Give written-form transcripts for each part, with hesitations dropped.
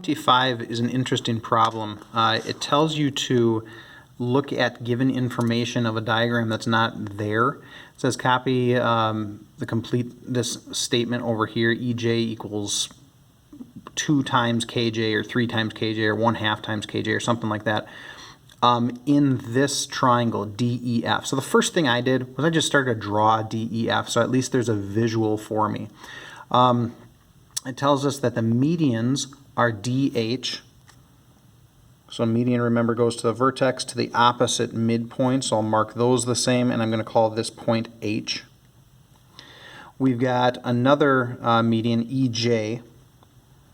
p.25 is an interesting problem. It tells you to look at given information of a diagram that's not there. It says copy this statement over here, EJ equals 2 times KJ or 3 times KJ or 1/2 times KJ or something like that in this triangle DEF. So the first thing I did was I just started to draw DEF, so at least there's a visual for me. It tells us that the medians are DH. So median, remember, goes to the vertex to the opposite midpoint, so I'll mark those the same, and I'm going to call this point H. We've got another median, EJ,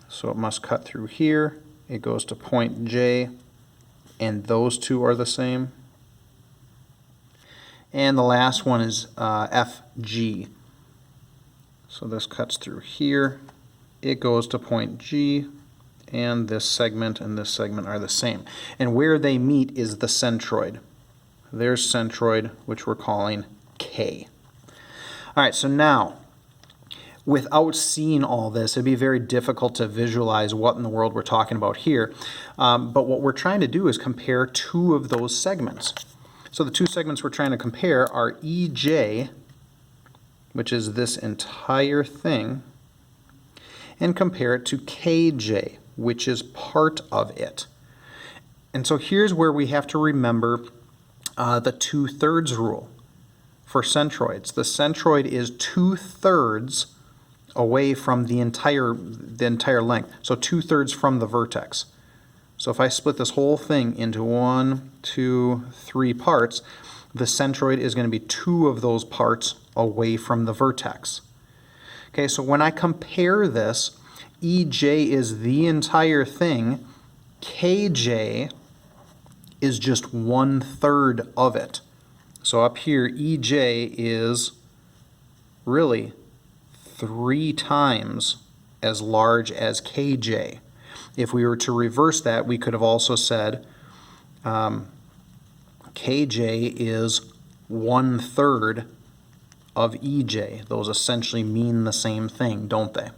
so it must cut through here. It goes to point J, and those two are the same. And the last one is FG. So this cuts through here. It goes to point G, and this segment are the same. And where they meet is the centroid. There's centroid, which we're calling K. All right, so now, without seeing all this, it'd be very difficult to visualize what in the world we're talking about here. But what we're trying to do is compare two of those segments. So the two segments we're trying to compare are EJ, which is this entire thing, and compare it to KJ, which is part of it. And so here's where we have to remember the 2/3 rule for centroids. The centroid is 2/3 away from the entire length, so 2/3 from the vertex. So if I split this whole thing into 1, 2, 3 parts, the centroid is going to be 2 of those parts away from the vertex. Okay, so when I compare this, EJ is the entire thing, KJ is just 1/3 of it. So up here, EJ is really 3 times as large as KJ. If we were to reverse that, we could have also said KJ is 1/3 of EJ. Those essentially mean the same thing, don't they?